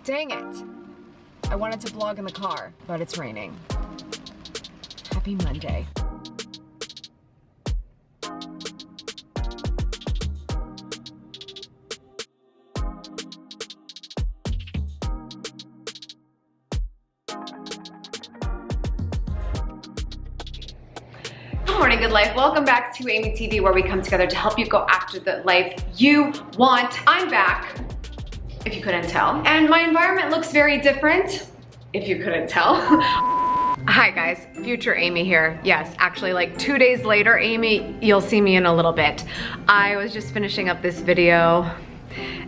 Dang it. I wanted to vlog in the car, but it's raining. Happy Monday. Good morning, good life. Welcome back to AMYTV, where we come together to help you go after the life you want. I'm back, if you couldn't tell. And my environment looks very different, if you couldn't tell. Hi guys, future Amy here. Yes, actually like 2 days later, Amy, you'll see me in a little bit. I was just finishing up this video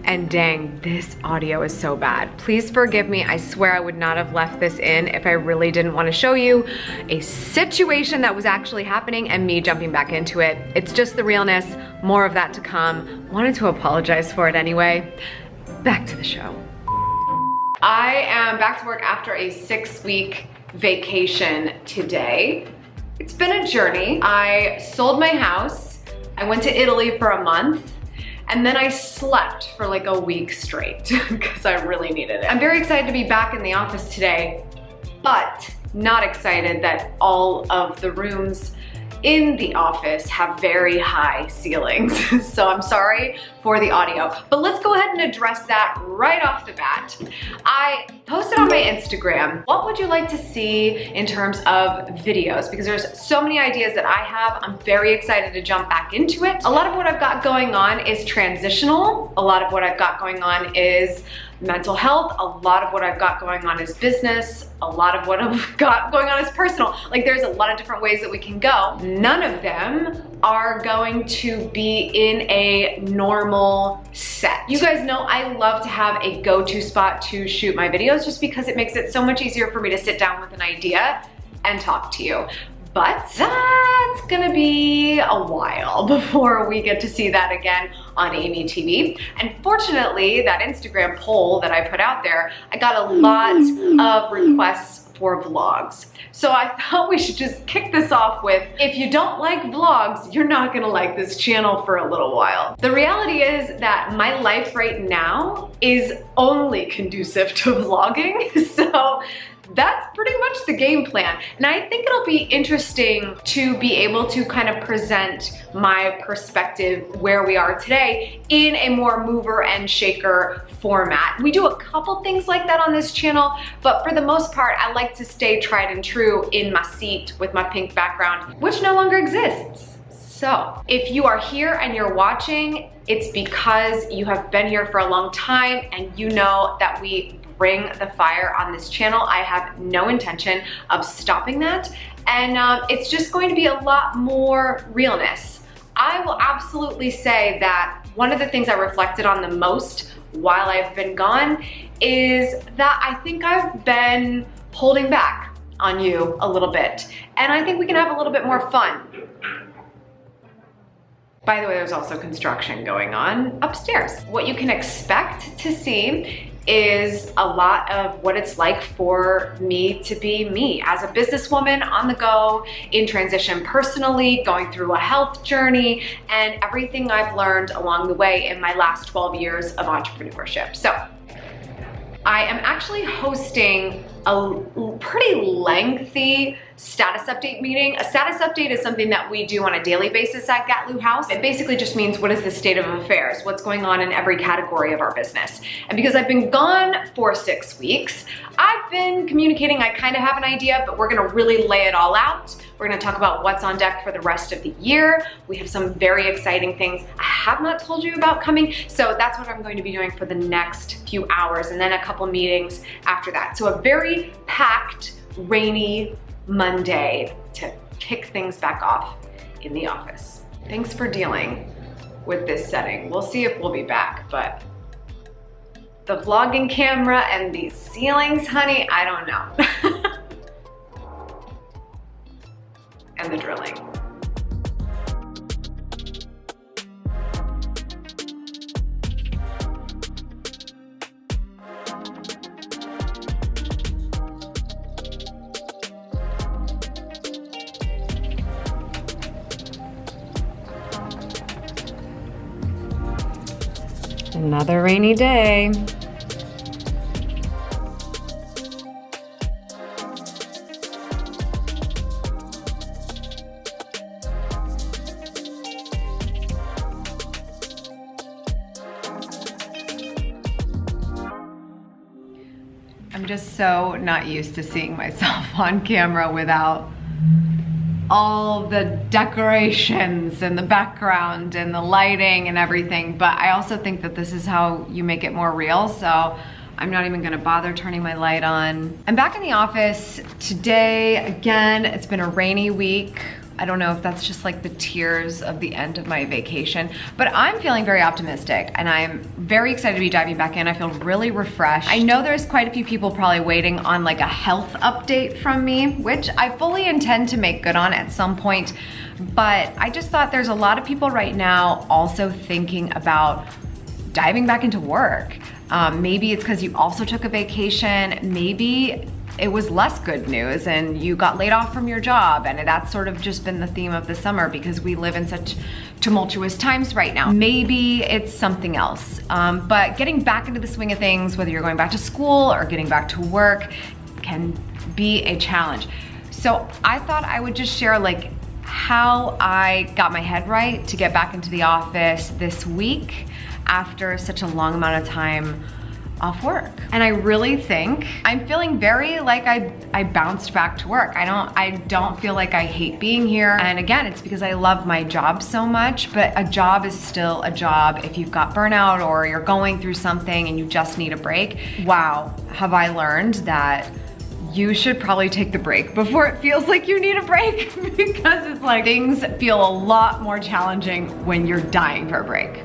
and dang, this audio is so bad. Please forgive me. I swear I would not have left this in if I really didn't want to show you a situation that was actually happening and me jumping back into it. It's just the realness, more of that to come. Wanted to apologize for it anyway. Back to the show. I am back to work after a 6-week vacation today. It's been a journey. I sold my house. I went to Italy for a month. And then I slept for like a week straight because I really needed it. I'm very excited to be back in the office today, but not excited that all of the rooms in the office have very high ceilings. So I'm sorry for the audio, but let's go ahead and address that right off the bat. I posted on my Instagram, what would you like to see in terms of videos? Because there's so many ideas that I have. I'm very excited to jump back into it. A lot of what I've got going on is transitional. A lot of what I've got going on is mental health. A lot of what I've got going on is business. A lot of what I've got going on is personal. Like there's a lot of different ways that we can go. None of them are going to be in a normal set. You guys know I love to have a go-to spot to shoot my videos just because it makes it so much easier for me to sit down with an idea and talk to you. But that's gonna be a while before we get to see that again on AMYTV. And fortunately, that Instagram poll that I put out there, I got a lot of requests for vlogs. So I thought we should just kick this off with, if you don't like vlogs, you're not gonna like this channel for a little while. The reality is that my life right now is only conducive to vlogging. So that's pretty much the game plan. And I think it'll be interesting to be able to kind of present my perspective where we are today in a more mover and shaker format. We do a couple things like that on this channel, but for the most part, I like to stay tried and true in my seat with my pink background, which no longer exists. So if you are here and you're watching, it's because you have been here for a long time and you know that we bring the fire on this channel. I have no intention of stopping that. And it's just going to be a lot more realness. I will absolutely say that one of the things I reflected on the most while I've been gone is that I think I've been holding back on you a little bit. And I think we can have a little bit more fun. By the way, there's also construction going on upstairs. What you can expect to see is a lot of what it's like for me to be me as a businesswoman on the go, in transition personally, going through a health journey, and everything I've learned along the way in my last 12 years of entrepreneurship. So I am actually hosting a pretty lengthy status update meeting. A status update is something that we do on a daily basis at Gatlu House. It basically just means what is the state of affairs, what's going on in every category of our business. And because I've been gone for 6 weeks, I've been communicating, I kind of have an idea, but we're gonna really lay it all out. We're gonna talk about what's on deck for the rest of the year. We have some very exciting things I have not told you about coming, so that's what I'm going to be doing for the next few hours, and then a couple meetings after that. So a very packed, rainy Monday to kick things back off in the office. Thanks for dealing with this setting. We'll see if we'll be back, but the vlogging camera and these ceilings, honey, I don't know. And the drilling. Another rainy day. I'm just so not used to seeing myself on camera without all the decorations and the background and the lighting and everything. But I also think that this is how you make it more real. So I'm not even gonna bother turning my light on. I'm back in the office today. Again, it's been a rainy week. I don't know if that's just like the tears of the end of my vacation, but I'm feeling very optimistic and I'm very excited to be diving back in. I feel really refreshed. I know there's quite a few people probably waiting on like a health update from me, which I fully intend to make good on at some point, but I just thought there's a lot of people right now also thinking about diving back into work. Maybe it's because you also took a vacation, maybe it was less good news and you got laid off from your job, and that's sort of just been the theme of the summer because we live in such tumultuous times right now. Maybe it's something else, but getting back into the swing of things, whether you're going back to school or getting back to work, can be a challenge. So I thought I would just share like how I got my head right to get back into the office this week after such a long amount of time off work. And I really think I'm feeling very like I bounced back to work. I don't feel like I hate being here. And again, it's because I love my job so much, but a job is still a job. If you've got burnout or you're going through something and you just need a break, wow, have I learned that you should probably take the break before it feels like you need a break because it's like things feel a lot more challenging when you're dying for a break.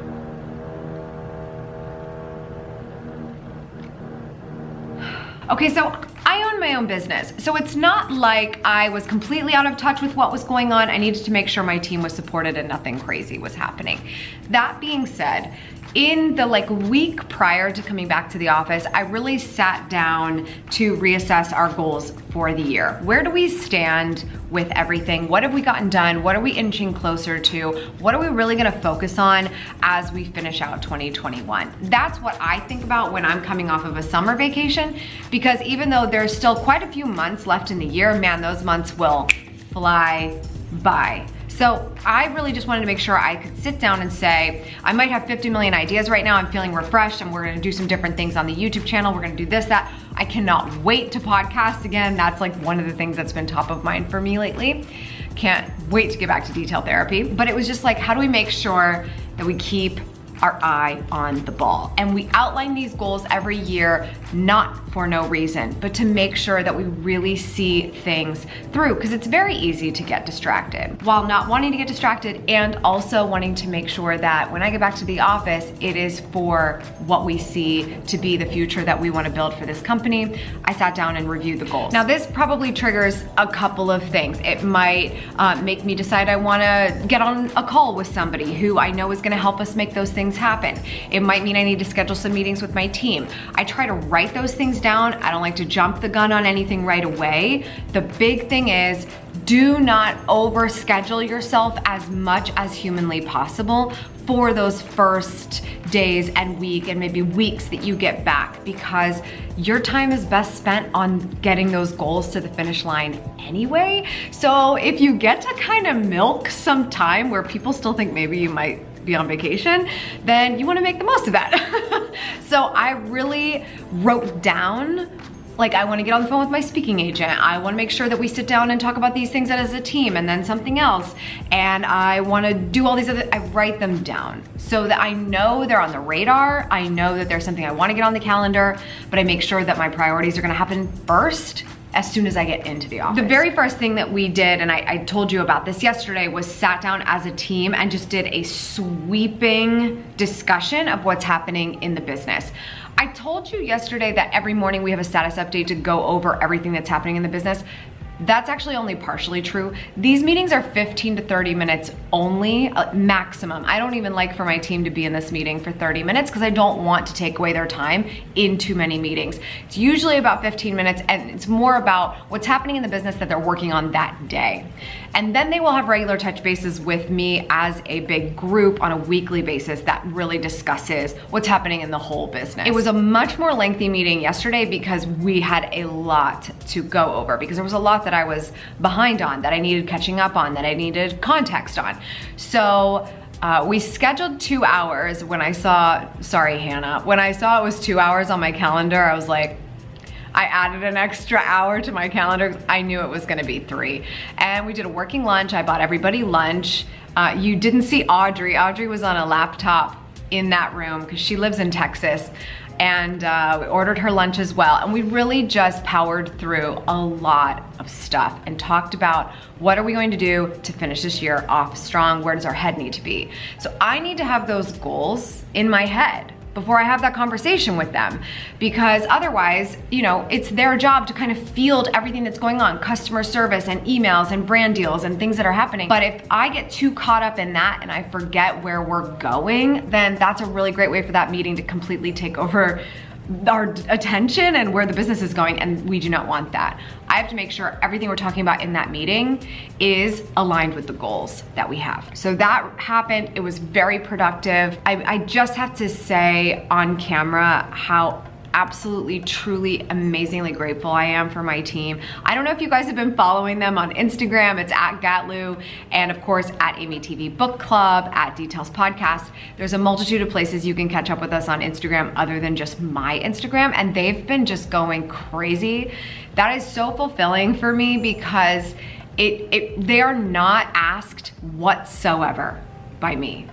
Okay, so I own my own business. So it's not like I was completely out of touch with what was going on. I needed to make sure my team was supported and nothing crazy was happening. That being said, in the week prior to coming back to the office, I really sat down to reassess our goals for the year. Where do we stand with everything? What have we gotten done? What are we inching closer to? What are we really gonna focus on as we finish out 2021? That's what I think about when I'm coming off of a summer vacation, because even though there's still quite a few months left in the year, man, those months will fly by. So I really just wanted to make sure I could sit down and say, I might have 50 million ideas right now, I'm feeling refreshed, and we're gonna do some different things on the YouTube channel, we're gonna do this, that. I cannot wait to podcast again. That's like one of the things that's been top of mind for me lately. Can't wait to get back to detail therapy. But it was just like, how do we make sure that we keep our eye on the ball? And we outline these goals every year, not for no reason, but to make sure that we really see things through, because it's very easy to get distracted. While not wanting to get distracted and also wanting to make sure that when I get back to the office, it is for what we see to be the future that we want to build for this company, I sat down and reviewed the goals. Now this probably triggers a couple of things. It might make me decide I want to get on a call with somebody who I know is going to help us make those things happen. It might mean I need to schedule some meetings with my team. I try to write those things down. I don't like to jump the gun on anything right away. The big thing is, do not overschedule yourself as much as humanly possible for those first days and week and maybe weeks that you get back, because your time is best spent on getting those goals to the finish line anyway. So if you get to kind of milk some time where people still think maybe you might be on vacation, then you want to make the most of that. So I really wrote down, like, I want to get on the phone with my speaking agent. I want to make sure that we sit down and talk about these things as a team, and then something else. And I want to do all these other, I write them down so that I know they're on the radar. I know that there's something I want to get on the calendar, but I make sure that my priorities are going to happen first as soon as I get into the office. The very first thing that we did, and I told you about this yesterday, was sat down as a team and just did a sweeping discussion of what's happening in the business. I told you yesterday that every morning we have a status update to go over everything that's happening in the business. That's actually only partially true. These meetings are 15 to 30 minutes only, maximum. I don't even like for my team to be in this meeting for 30 minutes because I don't want to take away their time in too many meetings. It's usually about 15 minutes, and it's more about what's happening in the business that they're working on that day. And then they will have regular touch bases with me as a big group on a weekly basis that really discusses what's happening in the whole business. It was a much more lengthy meeting yesterday because we had a lot to go over, because there was a lot that I was behind on, that I needed catching up on, that I needed context on. So we scheduled 2 hours. When I saw, sorry Hannah, when I saw it was 2 hours on my calendar, I was like, I added an extra hour to my calendar. I knew it was gonna be 3. And we did a working lunch. I bought everybody lunch. You didn't see Audrey. Audrey was on a laptop in that room because she lives in Texas. And we ordered her lunch as well. And we really just powered through a lot of stuff and talked about what are we going to do to finish this year off strong? Where does our head need to be? So I need to have those goals in my head before I have that conversation with them, because otherwise, you know, it's their job to kind of field everything that's going on, customer service and emails and brand deals and things that are happening. But if I get too caught up in that and I forget where we're going, then that's a really great way for that meeting to completely take over our attention and where the business is going, and we do not want that. I have to make sure everything we're talking about in that meeting is aligned with the goals that we have. So that happened. It was very productive. I just have to say on camera how absolutely, truly, amazingly grateful I am for my team. I don't know if you guys have been following them on Instagram. It's at Gatlu, and of course at AMYTV Book Club, at Details Podcast. There's a multitude of places you can catch up with us on Instagram other than just my Instagram, and they've been just going crazy. That is so fulfilling for me because they are not asked whatsoever by me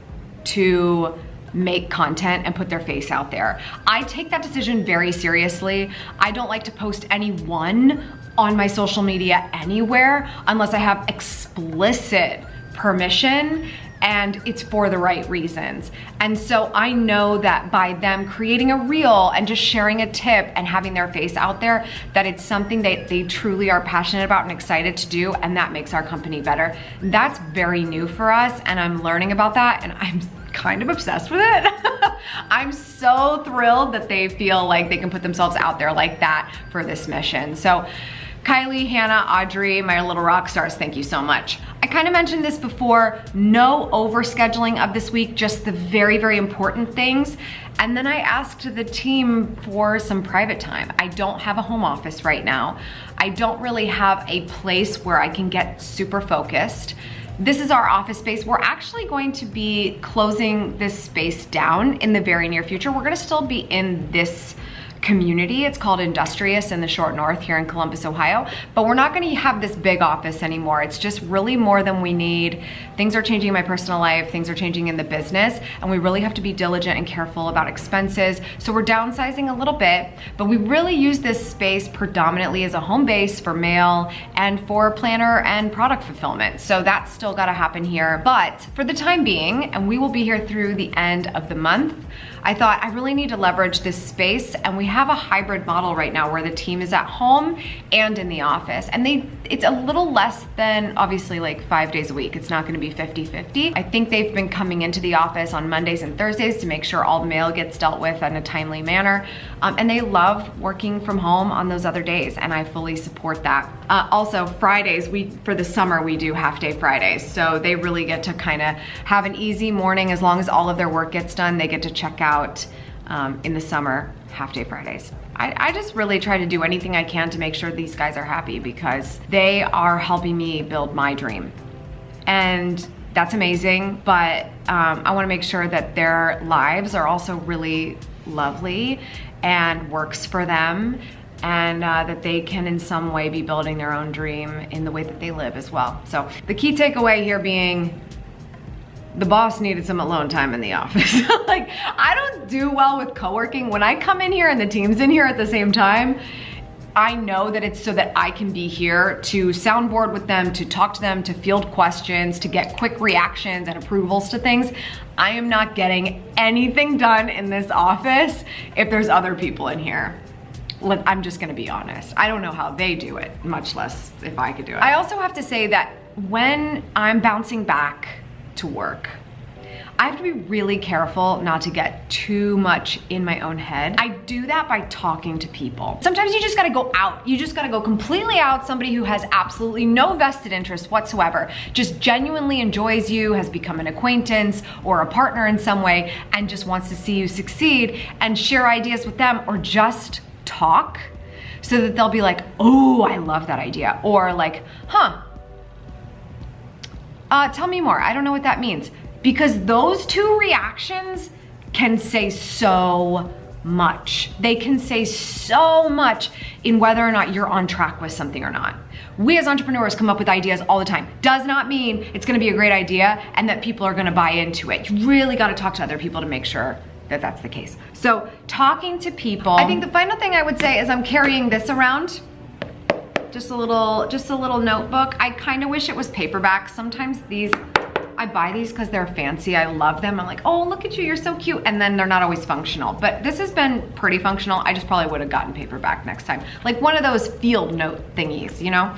to make content and put their face out there. I take that decision very seriously. I don't like to post anyone on my social media anywhere unless I have explicit permission and it's for the right reasons. And so I know that by them creating a reel and just sharing a tip and having their face out there, that it's something that they truly are passionate about and excited to do, and that makes our company better. That's very new for us, and I'm learning about that, and I'm kind of obsessed with it. I'm so thrilled that they feel like they can put themselves out there like that for this mission. So Kylie, Hannah, Audrey, my little rock stars, thank you so much. I kind of mentioned this before, no overscheduling of this week, just the very, very important things. And then I asked the team for some private time. I don't have a home office right now. I don't really have a place where I can get super focused. This is our office space. We're actually going to be closing this space down in the very near future. We're gonna still be in this community. It's called Industrious in the Short North here in Columbus, Ohio, but we're not gonna have this big office anymore. It's just really more than we need. Things are changing in my personal life, things are changing in the business, and we really have to be diligent and careful about expenses. So we're downsizing a little bit, but we really use this space predominantly as a home base for mail and for planner and product fulfillment. So that's still gotta happen here. But for the time being, and we will be here through the end of the month, I thought I really need to leverage this space, and we have a hybrid model right now where the team is at home and in the office, and it's a little less than obviously like 5 days a week. It's not gonna be 50-50. I think they've been coming into the office on Mondays and Thursdays to make sure all the mail gets dealt with in a timely manner, and they love working from home on those other days, and I fully support that. Also Fridays, for the summer, we do half-day Fridays, so they really get to kind of have an easy morning. As long as all of their work gets done, they get to check out in the summer, half-day Fridays. I just really try to do anything I can to make sure these guys are happy because they are helping me build my dream. And that's amazing, but I wanna make sure that their lives are also really lovely and works for them, and that they can in some way be building their own dream in the way that they live as well. So the key takeaway here being, the boss needed some alone time in the office. Like, I don't do well with co-working. When I come in here and the team's in here at the same time, I know that it's so that I can be here to soundboard with them, to talk to them, to field questions, to get quick reactions and approvals to things. I am not getting anything done in this office if there's other people in here. I'm just gonna be honest. I don't know how they do it, much less if I could do it. I also have to say that when I'm bouncing back to work, I have to be really careful not to get too much in my own head. I do that by talking to people. Sometimes you just gotta go out. You just gotta go completely out. Somebody who has absolutely no vested interest whatsoever, just genuinely enjoys you, has become an acquaintance or a partner in some way, and just wants to see you succeed and share ideas with them, or just talk so that they'll be like, oh, I love that idea. Or like, tell me more. I don't know what that means. Because those two reactions can say so much. They can say so much in whether or not you're on track with something or not. We as entrepreneurs come up with ideas all the time. Does not mean it's gonna be a great idea and that people are gonna buy into it. You really gotta talk to other people to make sure that that's the case. So talking to people, I think the final thing I would say is I'm carrying this around. Just a little notebook. I kind of wish it was paperback. Sometimes I buy these because they're fancy. I love them. I'm like, oh, look at you, you're so cute. And then they're not always functional. But this has been pretty functional. I just probably would have gotten paperback next time. Like one of those field note thingies, you know?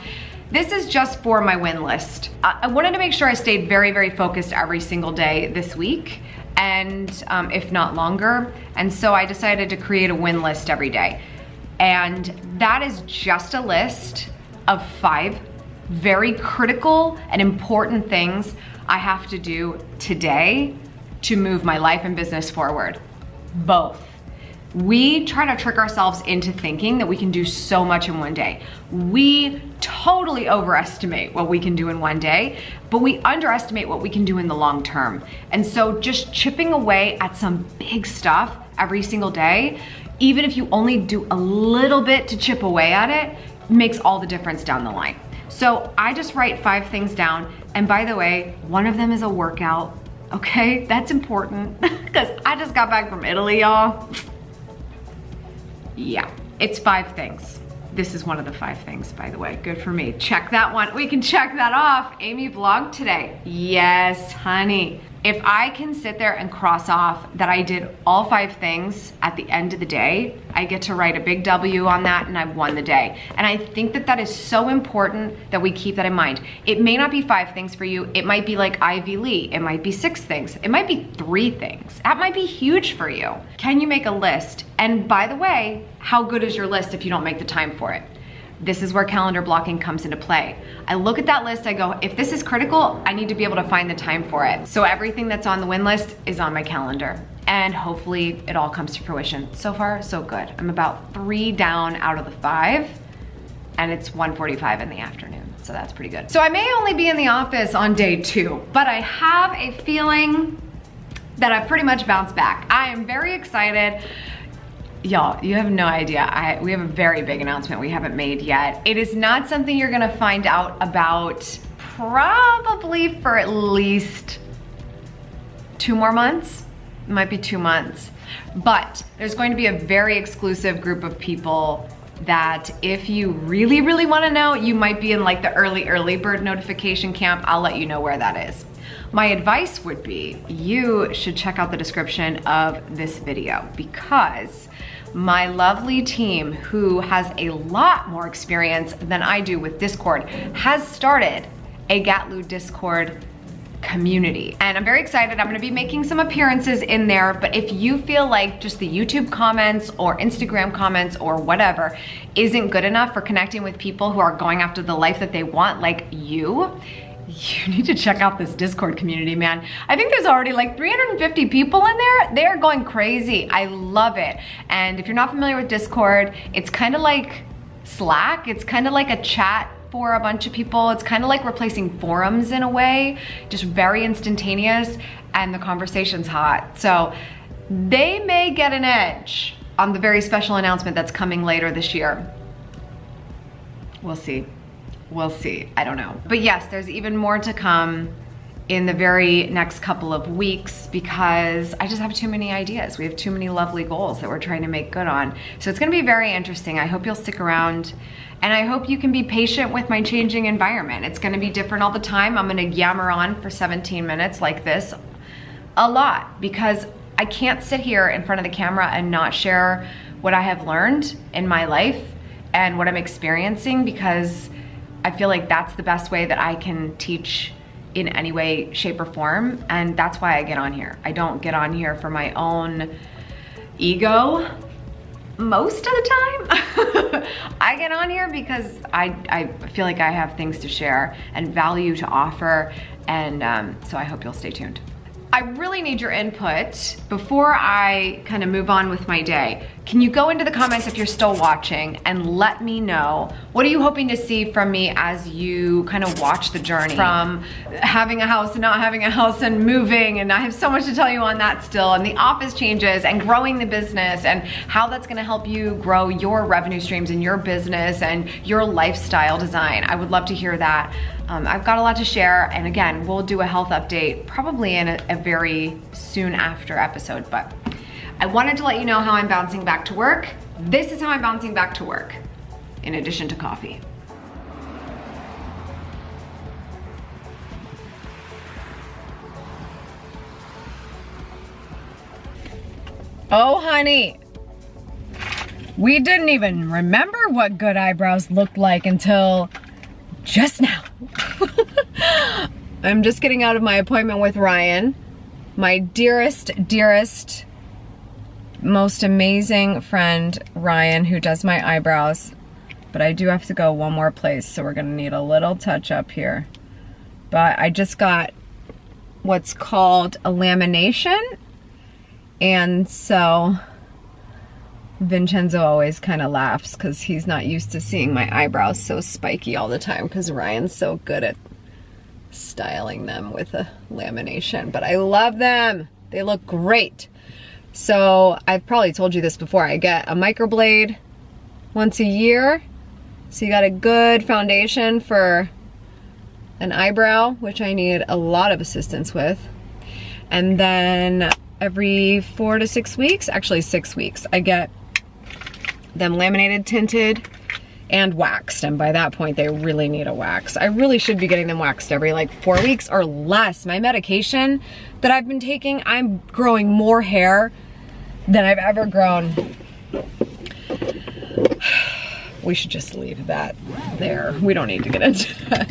This is just for my win list. I wanted to make sure I stayed very, very focused every single day this week, and if not longer. And so I decided to create a win list every day. And that is just a list of 5 very critical and important things I have to do today to move my life and business forward. Both. We try to trick ourselves into thinking that we can do so much in one day. We totally overestimate what we can do in one day, but we underestimate what we can do in the long term. And so just chipping away at some big stuff every single day, even if you only do a little bit to chip away at it, makes all the difference down the line. So I just write 5 things down. And by the way, one of them is a workout, okay? That's important because I just got back from Italy, y'all. Yeah, it's 5 things. This is one of the 5 things, by the way. Good for me. Check that one. We can check that off. Amy vlogged today. Yes, honey. If I can sit there and cross off that I did all 5 things at the end of the day, I get to write a big W on that and I've won the day. And I think that that is so important that we keep that in mind. It may not be 5 things for you. It might be like Ivy Lee. It might be 6 things. It might be 3 things. That might be huge for you. Can you make a list? And by the way, how good is your list if you don't make the time for it? This is where calendar blocking comes into play. I look at that list, I go, if this is critical, I need to be able to find the time for it. So everything that's on the win list is on my calendar. And hopefully it all comes to fruition. So far, so good. I'm about 3 down out of the 5, and it's 1:45 in the afternoon. So that's pretty good. So I may only be in the office on day 2, but I have a feeling that I've pretty much bounced back. I am very excited. Y'all, you have no idea. We have a very big announcement we haven't made yet. It is not something you're gonna find out about probably for at least 2 more months. It might be 2 months. But there's going to be a very exclusive group of people that if you really, really wanna know, you might be in like the early bird notification camp. I'll let you know where that is. My advice would be, you should check out the description of this video because my lovely team, who has a lot more experience than I do with Discord, has started a Gatlu Discord community. And I'm very excited. I'm gonna be making some appearances in there, but if you feel like just the YouTube comments or Instagram comments or whatever isn't good enough for connecting with people who are going after the life that they want, like you need to check out this Discord community, man. I think there's already like 350 people in there. They're going crazy. I love it. And if you're not familiar with Discord, it's kind of like Slack. It's kind of like a chat for a bunch of people. It's kind of like replacing forums in a way, just very instantaneous, and the conversation's hot. So they may get an edge on the very special announcement that's coming later this year. We'll see. We'll see, I don't know. But yes, there's even more to come in the very next couple of weeks because I just have too many ideas. We have too many lovely goals that we're trying to make good on. So it's gonna be very interesting. I hope you'll stick around and I hope you can be patient with my changing environment. It's gonna be different all the time. I'm gonna yammer on for 17 minutes like this a lot because I can't sit here in front of the camera and not share what I have learned in my life and what I'm experiencing because I feel like that's the best way that I can teach in any way, shape, or form, and that's why I get on here. I don't get on here for my own ego most of the time. I get on here because I feel like I have things to share and value to offer, and so I hope you'll stay tuned. I really need your input before I kind of move on with my day. Can you go into the comments if you're still watching and let me know, what are you hoping to see from me as you kind of watch the journey from having a house and not having a house and moving, and I have so much to tell you on that still, and the office changes and growing the business and how that's gonna help you grow your revenue streams in your business and your lifestyle design. I would love to hear that. I've got a lot to share, and again, we'll do a health update probably in a very soon after episode, but I wanted to let you know how I'm bouncing back to work. This is how I'm bouncing back to work, in addition to coffee. Oh, honey. We didn't even remember what good eyebrows looked like until just now. I'm just getting out of my appointment with Ryan, my dearest, dearest, most amazing friend, Ryan, who does my eyebrows. But I do have to go one more place, so we're gonna need a little touch up here. But I just got what's called a lamination, and so Vincenzo always kind of laughs because he's not used to seeing my eyebrows so spiky all the time because Ryan's so good at styling them with a lamination. But I love them. They look great. So I've probably told you this before. I get a microblade once a year. So you got a good foundation for an eyebrow, which I need a lot of assistance with. And then every 4 to 6 weeks, actually 6 weeks, I get them laminated, tinted, and waxed. And by that point, they really need a wax. I really should be getting them waxed every like 4 weeks or less. My medication that I've been taking, I'm growing more hair than I've ever grown. We should just leave that there. We don't need to get into that.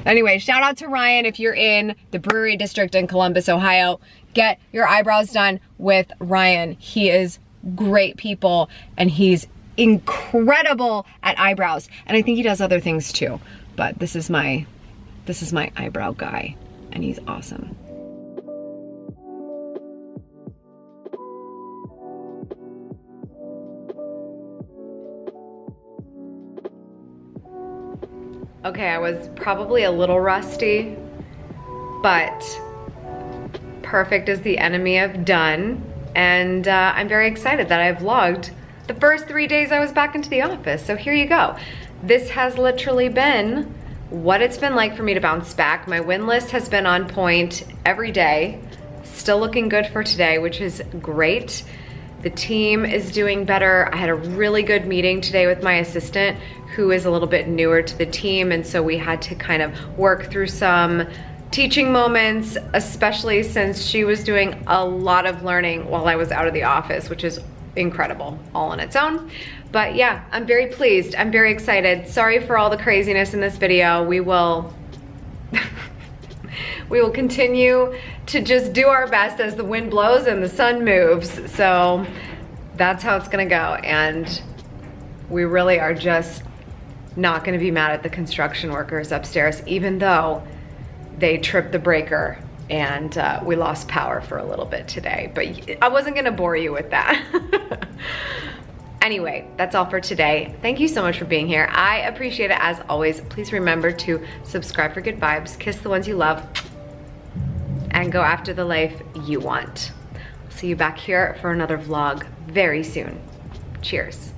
Anyway, shout out to Ryan. If you're in the Brewery District in Columbus, Ohio, get your eyebrows done with Ryan. He is great people and he's incredible at eyebrows. And I think he does other things too. But this is my eyebrow guy and he's awesome. Okay, I was probably a little rusty, but perfect is the enemy of done. And I'm very excited that I vlogged the first 3 days I was back into the office. So here you go. This has literally been what it's been like for me to bounce back. My win list has been on point every day. Still looking good for today, which is great. The team is doing better. I had a really good meeting today with my assistant, who is a little bit newer to the team, and so we had to kind of work through some teaching moments, especially since she was doing a lot of learning while I was out of the office, which is incredible all on its own. But yeah, I'm very pleased. I'm very excited. Sorry for all the craziness in this video. We will we will continue to just do our best as the wind blows and the sun moves. So that's how it's gonna go. And we really are just not gonna be mad at the construction workers upstairs, even though they tripped the breaker and we lost power for a little bit today. But I wasn't gonna bore you with that. Anyway, that's all for today. Thank you so much for being here. I appreciate it as always. Please remember to subscribe for good vibes, kiss the ones you love, and go after the life you want. I'll see you back here for another vlog very soon. Cheers.